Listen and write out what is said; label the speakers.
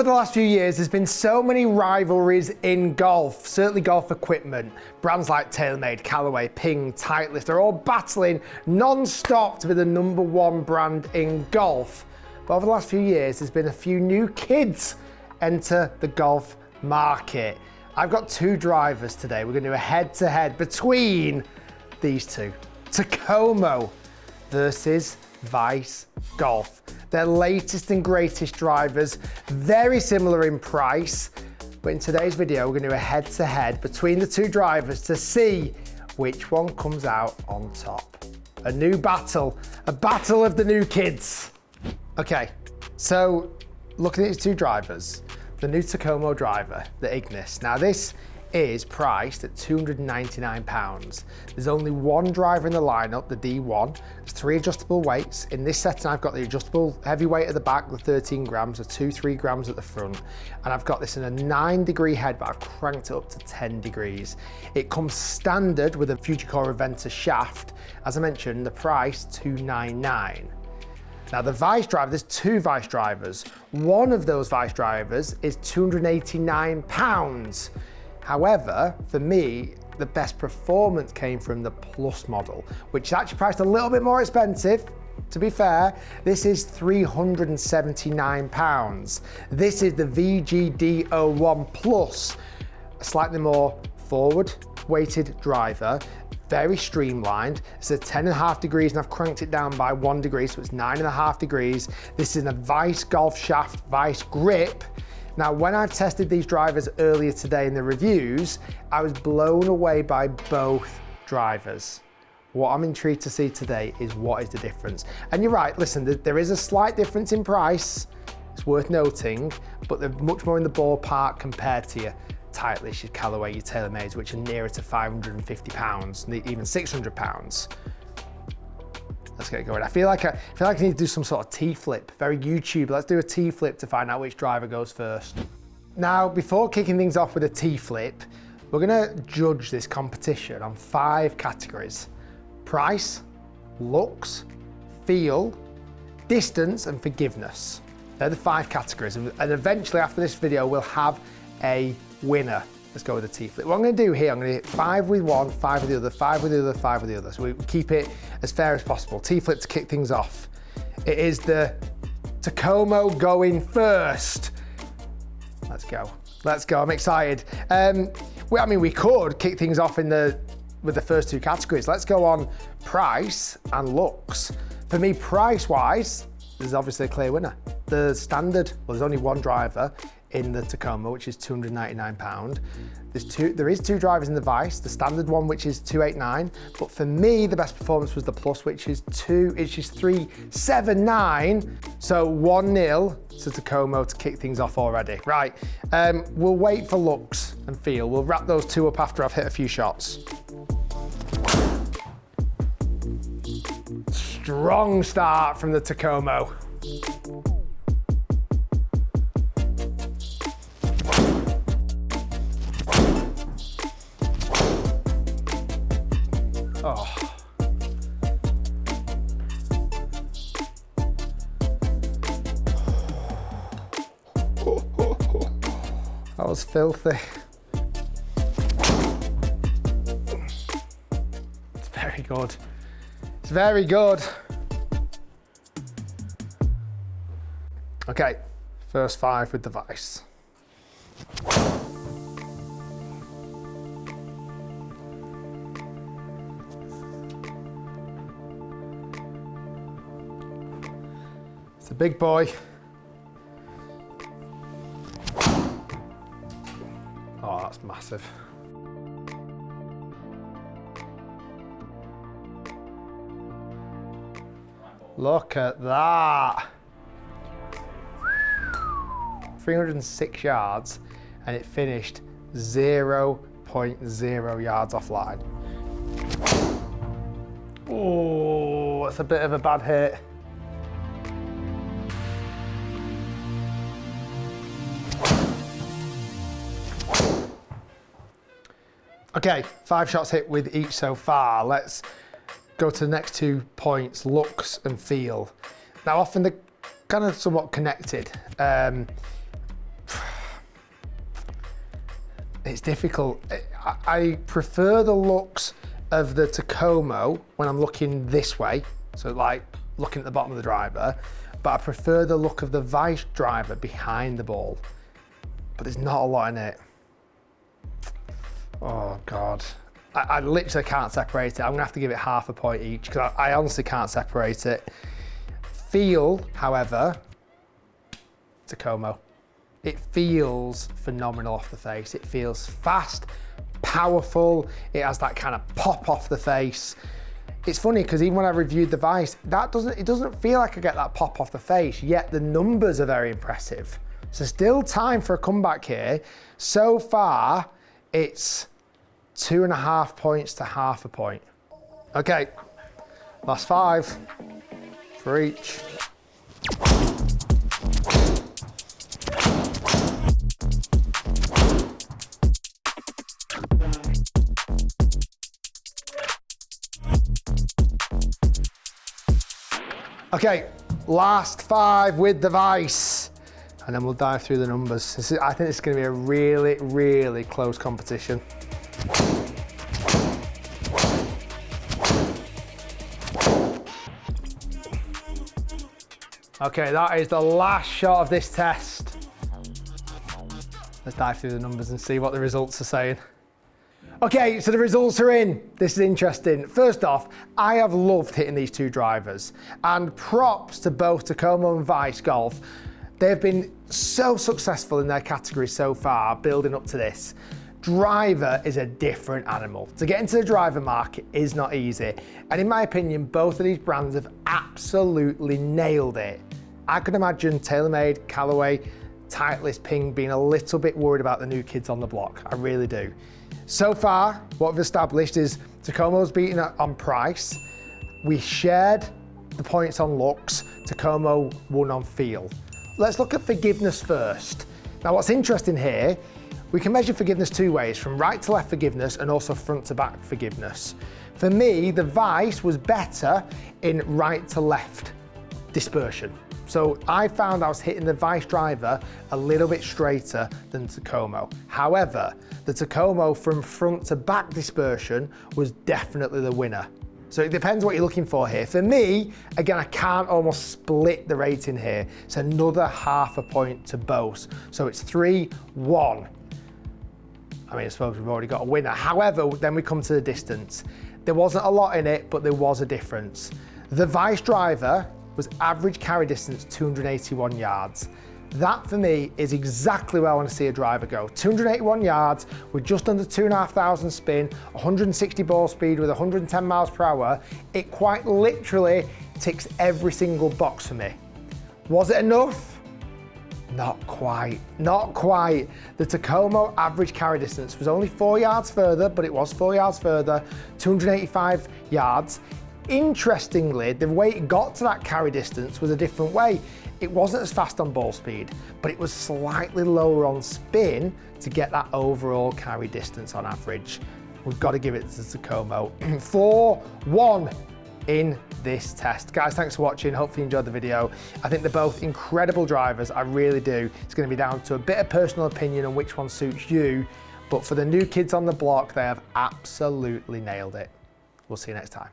Speaker 1: Over the last few years, there's been so many rivalries in golf, certainly golf equipment. Brands like TaylorMade, Callaway, Ping, Titleist are all battling non-stop to be the #1 brand in golf. But over the last few years, there's been a few new kids enter the golf market. I've got two drivers today. We're going to do a head-to-head between these two. Takomo versus Vice Golf. Their latest and greatest drivers, very similar in price, but in today's video we're going to do a head-to-head between the two drivers to see which one comes out on top. A new battle, a battle of the new kids. Okay, so looking at these two drivers, the new Takomo driver, the Ignis. Now this is priced at £299. There's only one driver in the lineup, the D1. There's 3 adjustable weights. In this setting, I've got the adjustable heavyweight at the back, the 13 grams, the 3 grams at the front. And I've got this in a 9-degree head, but I've cranked it up to 10 degrees. It comes standard with a FujiCore Aventa shaft. As I mentioned, the price, $299. Now the Vice driver, there's 2 Vice drivers. One of those Vice drivers is £289. However, for me, the best performance came from the Plus model, which is actually priced a little bit more expensive. To be fair, this is £379. This is the VGD01 Plus, a slightly more forward-weighted driver, very streamlined. It's at 10.5 degrees and I've cranked it down by 1 degree, so it's 9.5 degrees. This is a Vice Golf shaft, Vice grip. Now, when I've tested these drivers earlier today in the reviews, I was blown away by both drivers. What I'm intrigued to see today is what is the difference. And you're right, listen, there is a slight difference in price, it's worth noting, but they're much more in the ballpark compared to your Titleist, your Callaway, your TaylorMades, which are nearer to £550, even £600. Let's get going. I feel like I need to do some sort of T-flip, very YouTube. Let's do a T-flip to find out which driver goes first. Now, before kicking things off with a T-flip, we're gonna judge this competition on 5 categories: price, looks, feel, distance, and forgiveness. They're the 5 categories, and eventually after this video, we'll have a winner. Let's go with a T-flip. What I'm gonna do here, I'm gonna hit 5 with one, 5 with the other, 5 with the other, 5 with the other. So we keep it as fair as possible. T-flip to kick things off. It is the Takomo going first. Let's go. Let's go, I'm excited. I mean, we could kick things off with the first 2 categories. Let's go on price and looks. For me, price-wise, there's obviously a clear winner. The standard, well, there's only one driver in the Takomo, which is £299. There is 2 drivers in the Vice, the standard one, which is £289, but for me, the best performance was the Plus, which is £379. So 1-0 to Takomo to kick things off already. Right, we'll wait for looks and feel. We'll wrap those 2 up after I've hit a few shots. Strong start from the Takomo. Oh. That was filthy. It's very good. It's very good. Okay, first 5 with the Vice. It's a big boy. Oh, that's massive. Look at that. 306 yards, and it finished 0.0 yards offline. Oh, that's a bit of a bad hit. Okay, 5 shots hit with each so far. Let's go to the next 2 points, looks and feel. Now, often they're kind of somewhat connected. It's difficult. I prefer the looks of the Takomo when I'm looking this way, so like looking at the bottom of the driver, but I prefer the look of the Vice driver behind the ball. But there's not a lot in it. Oh God. I literally can't separate it. I'm gonna have to give it half a point each because I honestly can't separate it. Feel, however, Takomo. It feels phenomenal off the face. It feels fast, powerful. It has that kind of pop off the face. It's funny because even when I reviewed the Vice, it doesn't feel like I get that pop off the face, yet the numbers are very impressive. So still time for a comeback here. So far, it's 2.5 points to half a point. Okay, last 5 for each. Okay, last 5 with the Vice, and then we'll dive through the numbers. I think it's going to be a really, really close competition. Okay, that is the last shot of this test. Let's dive through the numbers and see what the results are saying. Okay, so the results are in. This is interesting. First off, I have loved hitting these two drivers, and props to both Takomo and Vice Golf. They've been so successful in their category so far, building up to this. Driver is a different animal. To get into the driver market is not easy, and in my opinion, both of these brands have absolutely nailed it. I could imagine TaylorMade, Callaway, Titleist, Ping being a little bit worried about the new kids on the block. I really do. So far, what we've established is Takomo's beaten on price. We shared the points on looks. Takomo won on feel. Let's look at forgiveness first. Now, what's interesting here, we can measure forgiveness 2 ways, from right to left forgiveness and also front to back forgiveness. For me, the Vice was better in right to left dispersion. So I found I was hitting the Vice driver a little bit straighter than Takomo. However, the Takomo from front to back dispersion was definitely the winner. So it depends what you're looking for here. For me, again, I can't almost split the rating here. It's another half a point to both. So it's 3-1. I mean, I suppose we've already got a winner. However, then we come to the distance. There wasn't a lot in it, but there was a difference. The Vice driver was average carry distance 281 yards. That for me is exactly where I want to see a driver go. 281 yards with just under 2,500 spin, 160 ball speed with 110 miles per hour. It quite literally ticks every single box for me. Was it enough? Not quite, not quite. The Takomo average carry distance was only 4 yards further, but it was 4 yards further, 285 yards. Interestingly, the way it got to that carry distance was a different way. It wasn't as fast on ball speed, but it was slightly lower on spin to get that overall carry distance on average. We've got to give it to Takomo. 4-1 in this test. Guys, thanks for watching. Hopefully you enjoyed the video. I think they're both incredible drivers. I really do. It's going to be down to a bit of personal opinion on which one suits you. But for the new kids on the block, they have absolutely nailed it. We'll see you next time.